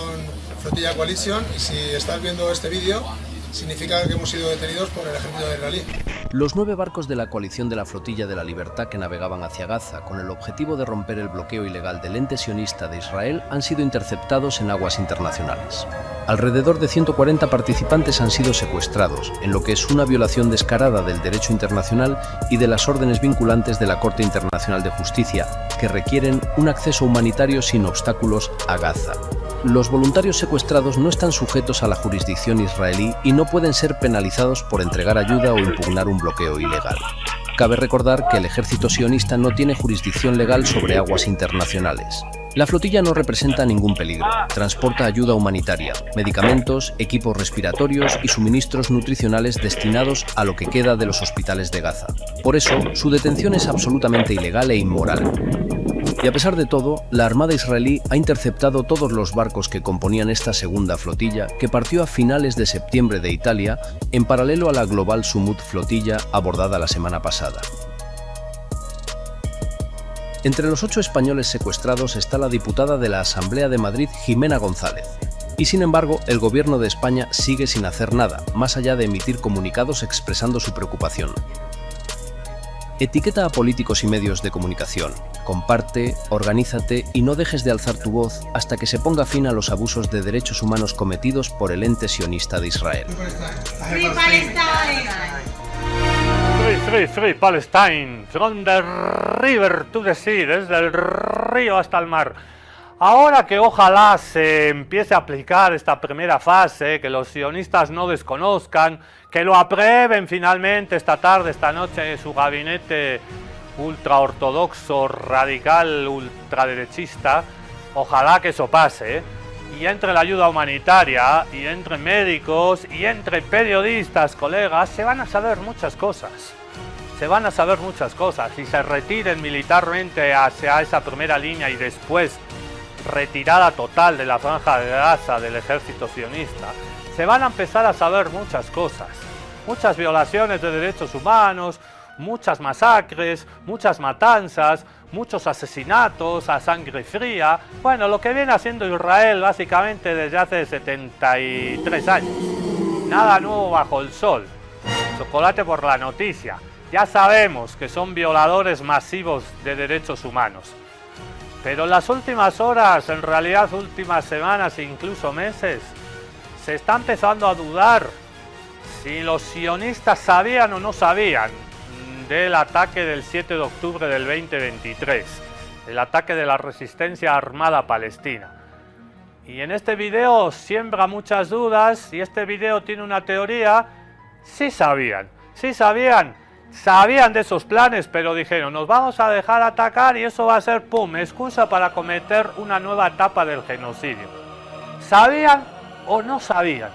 Flotilla Coalition, y si estás viendo este vídeo, significa que hemos sido detenidos por el ejército israelí. Los 9 barcos de la coalición de la Flotilla de la Libertad que navegaban hacia Gaza con el objetivo de romper el bloqueo ilegal del ente sionista de Israel han sido interceptados en aguas internacionales. Alrededor de 140 participantes han sido secuestrados, en lo que es una violación descarada del derecho internacional y de las órdenes vinculantes de la Corte Internacional de Justicia, que requieren un acceso humanitario sin obstáculos a Gaza. Los voluntarios secuestrados no están sujetos a la jurisdicción israelí y no pueden ser penalizados por entregar ayuda o impugnar un bloqueo ilegal. Cabe recordar que el ejército sionista no tiene jurisdicción legal sobre aguas internacionales. La flotilla no representa ningún peligro, transporta ayuda humanitaria, medicamentos, equipos respiratorios y suministros nutricionales destinados a lo que queda de los hospitales de Gaza. Por eso, su detención es absolutamente ilegal e inmoral. Y a pesar de todo, la Armada israelí ha interceptado todos los barcos que componían esta segunda flotilla, que partió a finales de septiembre de Italia, en paralelo a la global Sumud flotilla abordada la semana pasada. Entre los 8 españoles secuestrados está la diputada de la Asamblea de Madrid, Jimena González. Y sin embargo, el gobierno de España sigue sin hacer nada, más allá de emitir comunicados expresando su preocupación. Etiqueta a políticos y medios de comunicación. Comparte, organízate y no dejes de alzar tu voz hasta que se ponga fin a los abusos de derechos humanos cometidos por el ente sionista de Israel. Free Palestine! Free Palestine, from the river to the sea, desde el río hasta el mar. Ahora que ojalá se empiece a aplicar esta primera fase, que los sionistas no desconozcan, que lo aprueben finalmente esta tarde, esta noche, su gabinete ultraortodoxo, radical, ultraderechista, ojalá que eso pase, y entre la ayuda humanitaria, y entre médicos, y entre periodistas, colegas, se van a saber muchas cosas. Se van a saber muchas cosas, y se retiren militarmente hacia esa primera línea y después retirada total de la franja de Gaza del ejército sionista, se van a empezar a saber muchas cosas, muchas violaciones de derechos humanos, muchas masacres, muchas matanzas, muchos asesinatos a sangre fría, bueno, lo que viene haciendo Israel básicamente desde hace 73 años, nada nuevo bajo el sol, chocolate por la noticia, ya sabemos que son violadores masivos de derechos humanos. Pero en las últimas horas, en realidad últimas semanas e incluso meses, se está empezando a dudar si los sionistas sabían o no sabían del ataque del 7 de octubre del 2023, el ataque de la resistencia armada palestina. Y en este video siembra muchas dudas y este video tiene una teoría, sí sabían Sabían de esos planes, pero dijeron, nos vamos a dejar atacar y eso va a ser, pum, excusa para cometer una nueva etapa del genocidio. ¿Sabían o no sabían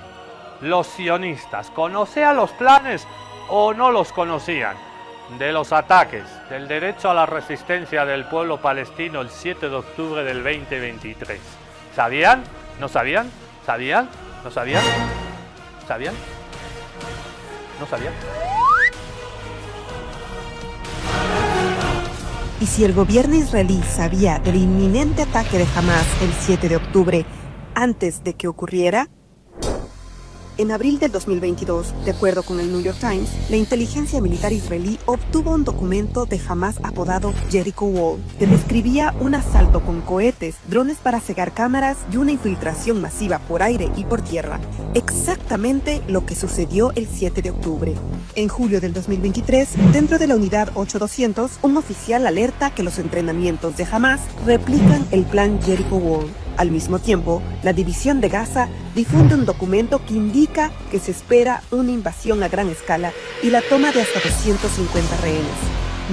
los sionistas? ¿Conocían los planes o no los conocían? De los ataques, del derecho a la resistencia del pueblo palestino el 7 de octubre del 2023. ¿Sabían? ¿No sabían? ¿Sabían? ¿No sabían? ¿Sabían? ¿No sabían? Y si el gobierno israelí sabía del inminente ataque de Hamas el 7 de octubre antes de que ocurriera, en abril del 2022, de acuerdo con el New York Times, la inteligencia militar israelí obtuvo un documento de Hamas apodado Jericho Wall, que describía un asalto con cohetes, drones para cegar cámaras y una infiltración masiva por aire y por tierra. Exactamente lo que sucedió el 7 de octubre. En julio del 2023, dentro de la unidad 8200, un oficial alerta que los entrenamientos de Hamas replican el plan Jericho Wall. Al mismo tiempo, la División de Gaza difunde un documento que indica que se espera una invasión a gran escala y la toma de hasta 250 rehenes.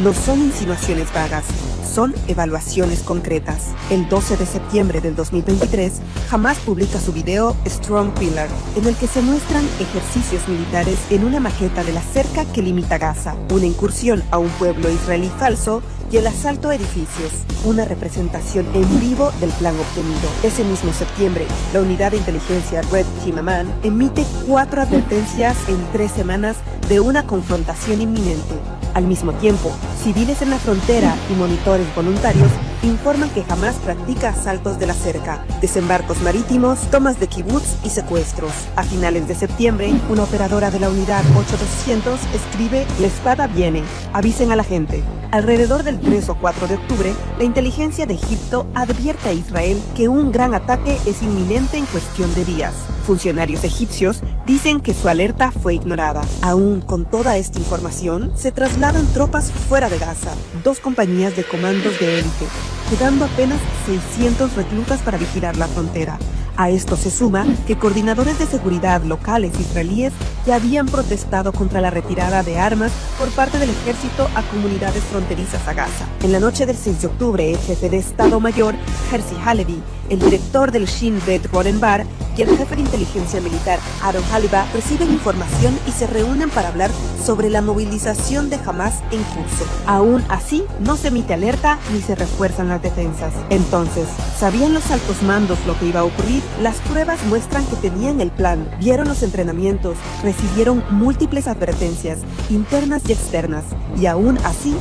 No son insinuaciones vagas, son evaluaciones concretas. El 12 de septiembre del 2023, Hamas publica su video Strong Pillar, en el que se muestran ejercicios militares en una maqueta de la cerca que limita Gaza, una incursión a un pueblo israelí falso y el asalto a edificios, una representación en vivo del plan obtenido. Ese mismo septiembre, la unidad de inteligencia Red Team Amman emite 4 advertencias en 3 semanas de una confrontación inminente. Al mismo tiempo, civiles en la frontera y monitores voluntarios informan que Hamas practica asaltos de la cerca, desembarcos marítimos, tomas de kibutz y secuestros. A finales de septiembre, una operadora de la unidad 8200 escribe: "La espada viene, avisen a la gente". Alrededor del 3 o 4 de octubre, la inteligencia de Egipto advierte a Israel que un gran ataque es inminente en cuestión de días. Funcionarios egipcios dicen que su alerta fue ignorada. Aún con toda esta información, se trasladan tropas fuera de Gaza, 2 compañías de comandos de élite, quedando apenas 600 reclutas para vigilar la frontera. A esto se suma que coordinadores de seguridad locales israelíes ya habían protestado contra la retirada de armas por parte del ejército a comunidades fronterizas a Gaza. En la noche del 6 de octubre, el jefe de Estado Mayor, Herzi Halevi, el director del Shin Bet Rodenbar y el jefe de inteligencia militar, Aaron Haliba, reciben información y se reúnen para hablar sobre la movilización de Hamas en curso. Aún así, no se emite alerta ni se refuerzan las defensas. Entonces, ¿sabían los altos mandos lo que iba a ocurrir? Las pruebas muestran que tenían el plan, vieron los entrenamientos, recibieron múltiples advertencias, internas y externas, y aún así,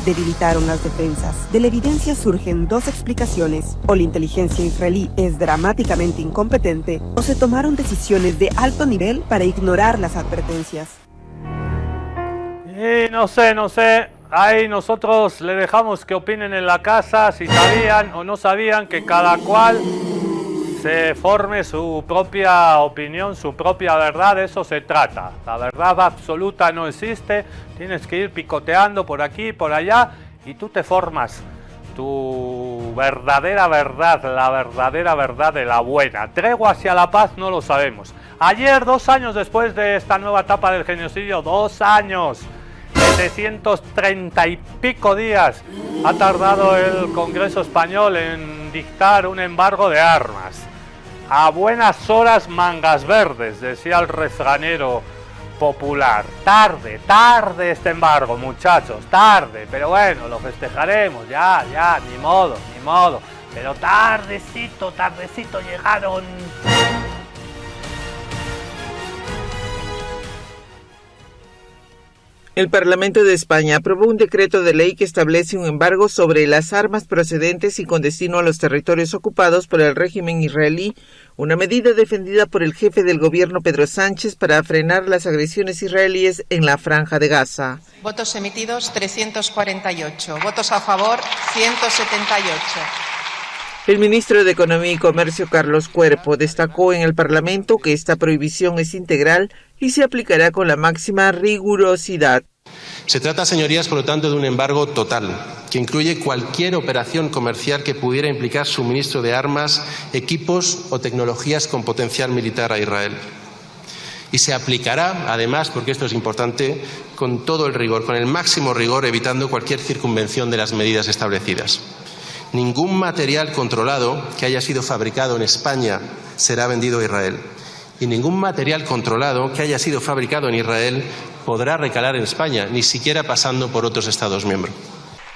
debilitaron las defensas. De la evidencia surgen 2 explicaciones: o la inteligencia israelí es dramáticamente incompetente, o se tomaron decisiones de alto nivel para ignorar las advertencias. Y no sé, ahí nosotros le dejamos que opinen en la casa si sabían o no sabían, que cada cual se forme su propia opinión, su propia verdad. De eso se trata. La verdad absoluta no existe, tienes que ir picoteando por aquí, por allá, y tú te formas tu verdadera verdad, la verdadera verdad de la buena. Tregua hacia la paz no lo sabemos. Ayer, 2 años después de esta nueva etapa del genocidio, 2 años, 730 y pico días ha tardado el Congreso español en dictar un embargo de armas. A buenas horas mangas verdes, decía el refranero popular. Tarde este embargo, muchachos, tarde, pero bueno, lo festejaremos, ya, ni modo, pero tardecito llegaron. El Parlamento de España aprobó un decreto de ley que establece un embargo sobre las armas procedentes y con destino a los territorios ocupados por el régimen israelí, una medida defendida por el jefe del gobierno Pedro Sánchez para frenar las agresiones israelíes en la Franja de Gaza. Votos emitidos 348, votos a favor 178. El ministro de Economía y Comercio, Carlos Cuerpo, destacó en el Parlamento que esta prohibición es integral y se aplicará con la máxima rigurosidad. Se trata, señorías, por lo tanto, de un embargo total, que incluye cualquier operación comercial que pudiera implicar suministro de armas, equipos o tecnologías con potencial militar a Israel. Y se aplicará, además, porque esto es importante, con todo el rigor, con el máximo rigor, evitando cualquier circunvención de las medidas establecidas. Ningún material controlado que haya sido fabricado en España será vendido a Israel. Y ningún material controlado que haya sido fabricado en Israel podrá recalar en España, ni siquiera pasando por otros Estados miembros.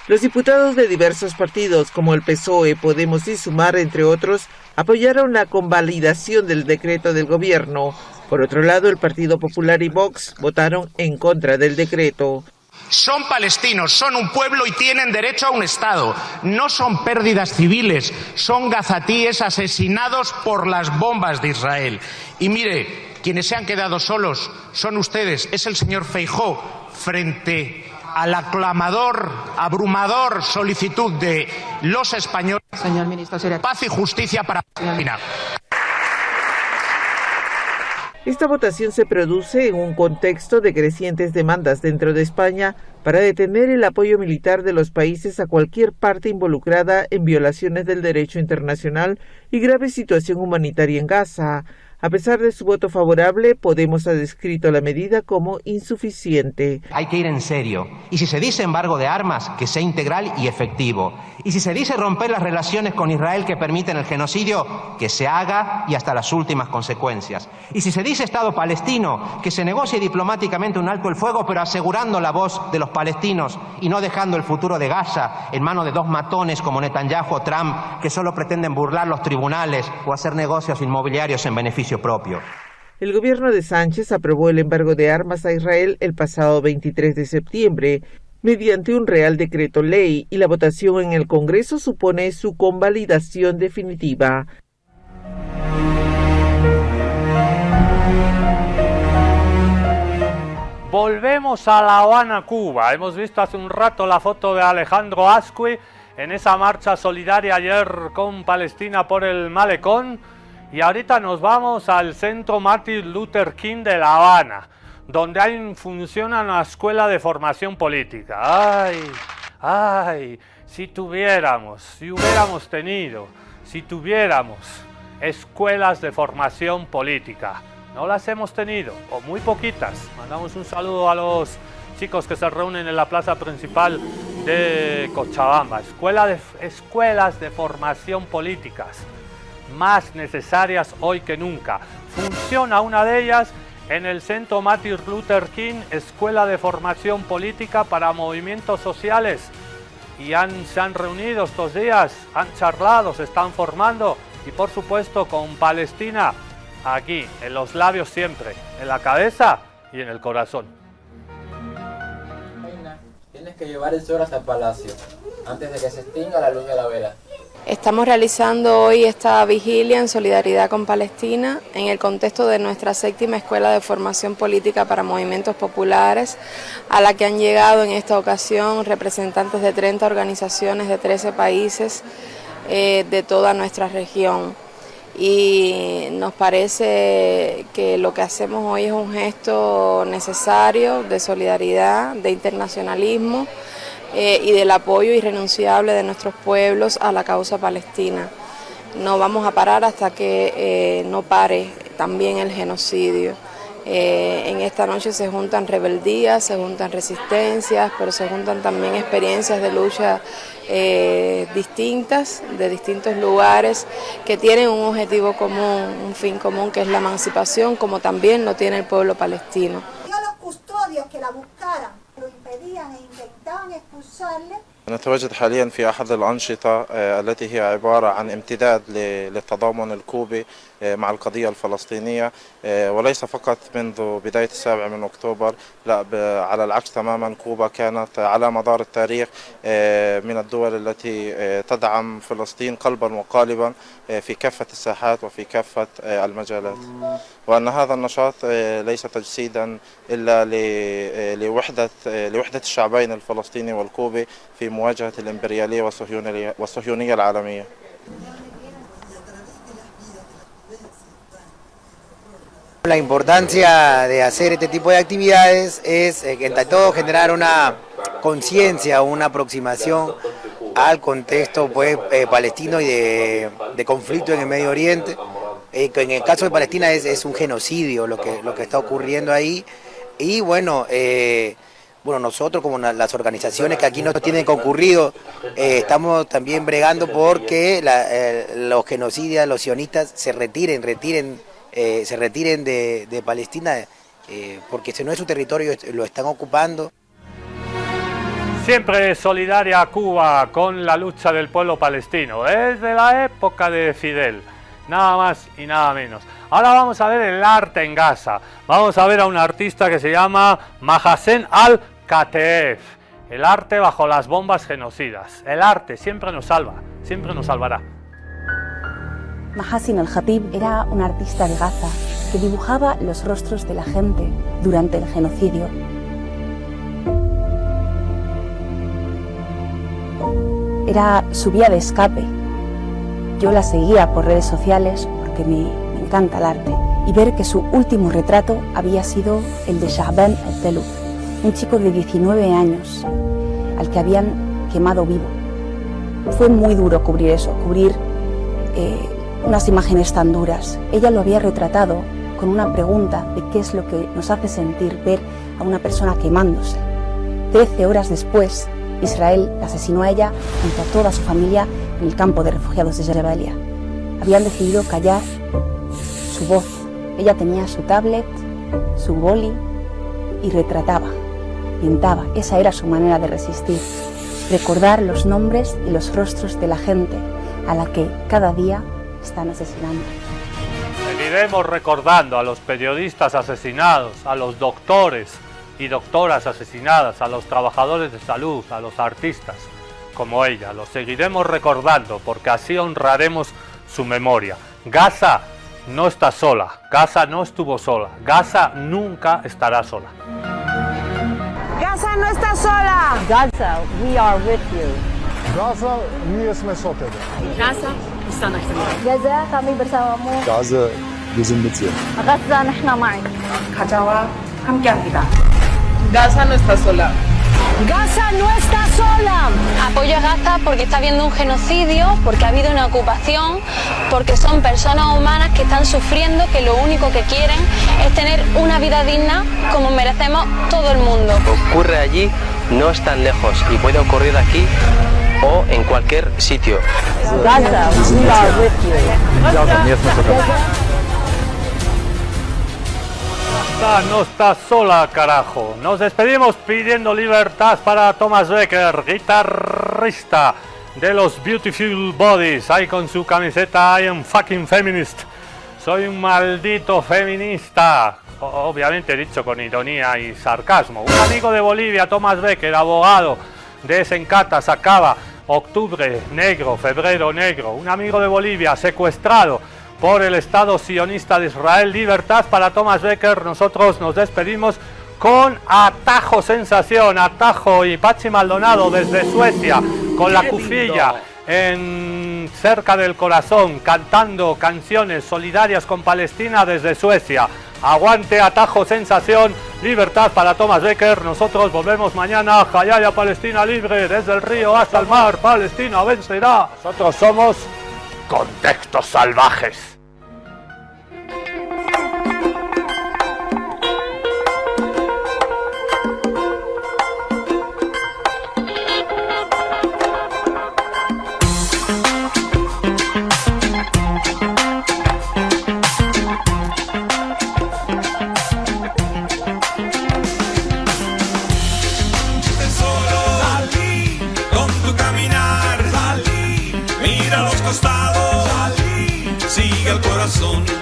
Los diputados de diversos partidos, como el PSOE, Podemos y Sumar, entre otros, apoyaron la convalidación del decreto del gobierno. Por otro lado, el Partido Popular y Vox votaron en contra del decreto. Son palestinos, son un pueblo y tienen derecho a un Estado. No son pérdidas civiles, son gazatíes asesinados por las bombas de Israel. Y mire, quienes se han quedado solos son ustedes, es el señor Feijóo, frente a la abrumador solicitud de los españoles. Señor ministro, paz y justicia para Palestina. Esta votación se produce en un contexto de crecientes demandas dentro de España para detener el apoyo militar de los países a cualquier parte involucrada en violaciones del derecho internacional y grave situación humanitaria en Gaza. A pesar de su voto favorable, Podemos ha descrito la medida como insuficiente. Hay que ir en serio. Y si se dice embargo de armas, que sea integral y efectivo. Y si se dice romper las relaciones con Israel que permiten el genocidio, que se haga y hasta las últimas consecuencias. Y si se dice Estado palestino, que se negocie diplomáticamente un alto el fuego, pero asegurando la voz de los palestinos y no dejando el futuro de Gaza en manos de dos matones como Netanyahu o Trump, que solo pretenden burlar los tribunales o hacer negocios inmobiliarios en beneficio propio. El gobierno de Sánchez aprobó el embargo de armas a Israel el pasado 23 de septiembre mediante un Real Decreto Ley y la votación en el Congreso supone su convalidación definitiva. Volvemos a La Habana, Cuba. Hemos visto hace un rato la foto de Alejandro Azcue en esa marcha solidaria ayer con Palestina por el Malecón. Y ahorita nos vamos al Centro Martin Luther King de La Habana, donde funciona una escuela de formación política. ¡Ay! Si hubiéramos tenido escuelas de formación política. No las hemos tenido, o muy poquitas. Mandamos un saludo a los chicos que se reúnen en la plaza principal de Cochabamba. Escuelas de formación políticas, más necesarias hoy que nunca. Funciona una de ellas en el Centro Martin Luther King, Escuela de Formación Política para Movimientos Sociales. Y se han reunido estos días, han charlado, se están formando y por supuesto con Palestina aquí, en los labios siempre, en la cabeza y en el corazón. Reina, tienes que llevar el sol hasta el palacio, antes de que se extinga la luz de la vela. Estamos realizando hoy esta vigilia en solidaridad con Palestina en el contexto de nuestra 7ª Escuela de Formación Política para Movimientos Populares, a la que han llegado en esta ocasión representantes de 30 organizaciones de 13 países de toda nuestra región. Y nos parece que lo que hacemos hoy es un gesto necesario de solidaridad, de internacionalismo, y del apoyo irrenunciable de nuestros pueblos a la causa palestina. No vamos a parar hasta que no pare también el genocidio. En esta noche se juntan rebeldías, se juntan resistencias, pero se juntan también experiencias de lucha distintas, de distintos lugares, que tienen un objetivo común, un fin común, que es la emancipación, como también lo tiene el pueblo palestino. Los custodios que la buscaran lo impedían e intentaban expulsarle. نتواجد حاليا في أحد الأنشطة التي هي عبارة عن امتداد للتضامن الكوبي مع القضية الفلسطينية، وليس فقط منذ بداية 7 من أكتوبر، لا على العكس تماما. كوبا كانت على مدار التاريخ من الدول التي تدعم فلسطين قلبا وقالبا في كافة الساحات وفي كافة المجالات، وأن هذا النشاط ليس تجسيدا إلا لوحدة الشعبين الفلسطيني والكوبي في مواجهة الإمبريالية والصهيونية العالمية. La importancia de hacer este tipo de actividades es, entre todo, generar una conciencia, una aproximación al contexto palestino y de conflicto en el Medio Oriente. En el caso de Palestina es un genocidio lo que está ocurriendo ahí. Y bueno, bueno, nosotros como las organizaciones que aquí nos tienen concurrido, estamos también bregando porque los genocidas, los sionistas se retiren de Palestina, porque si no es su territorio, lo están ocupando. Siempre solidaria Cuba con la lucha del pueblo palestino, desde la época de Fidel, nada más y nada menos. Ahora vamos a ver el arte en Gaza, vamos a ver a un artista que se llama Mahasen Al-Kateef, el arte bajo las bombas genocidas. El arte siempre nos salva, siempre nos salvará. Mahasen Al-Kateef era un artista de Gaza que dibujaba los rostros de la gente durante el genocidio. Era su vía de escape. Yo la seguía por redes sociales porque me encanta el arte, y ver que su último retrato había sido el de Shahban al-Teluf, un chico de 19 años al que habían quemado vivo. Fue muy duro cubrir eso, cubrir unas imágenes tan duras. Ella lo había retratado con una pregunta de qué es lo que nos hace sentir ver a una persona quemándose. 13 horas después, Israel la asesinó a ella junto a toda su familia en el campo de refugiados de Jabalia. Habían decidido callar su voz. Ella tenía su tablet, su boli y retrataba, pintaba. Esa era su manera de resistir. Recordar los nombres y los rostros de la gente a la que cada día están asesinando. Seguiremos recordando a los periodistas asesinados, a los doctores y doctoras asesinadas, a los trabajadores de salud, a los artistas como ella. Los seguiremos recordando porque así honraremos su memoria. Gaza no está sola, Gaza no estuvo sola, Gaza nunca estará sola. Gaza no está sola. Gaza, we are with you. Gaza, nie jesteśmy sobie. Gaza, bersama kita. Gaza, kami bersamamu. Gaza, wir sind mit dir. Gaza, نحن معك. 가자와 함께합니다. Gaza no está sola. Gaza no está sola. Apoyo a Gaza porque está habiendo un genocidio, porque ha habido una ocupación, porque son personas humanas que están sufriendo, que lo único que quieren es tener una vida digna como merecemos todo el mundo. Ocurre allí, no es tan lejos y puede ocurrir aquí o en cualquier sitio. Gaza, we are with you. Gaza no está sola, carajo. Nos despedimos pidiendo libertad para Thomas Becker, guitarrista de los Beautiful Bodies, ahí con su camiseta I am fucking feminist. Soy un maldito feminista. Obviamente dicho con ironía y sarcasmo. Un amigo de Bolivia, Thomas Becker, abogado de Sencata, sacaba Octubre Negro, Febrero Negro. Un amigo de Bolivia secuestrado por el Estado sionista de Israel. Libertad para Thomas Becker. Nosotros nos despedimos con Atajo Sensación, Atajo y Pachi Maldonado desde Suecia, con la cufilla cerca del corazón, cantando canciones solidarias con Palestina desde Suecia. Aguante Atajo Sensación, libertad para Thomas Becker. Nosotros volvemos mañana. Hayaya Palestina libre, desde el río hasta el mar. Palestina vencerá. Nosotros somos Contextos Salvajes.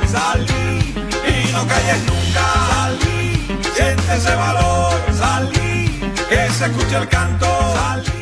Salí y no calles nunca, salí, siente ese valor, salí, que se escuche el canto, salí.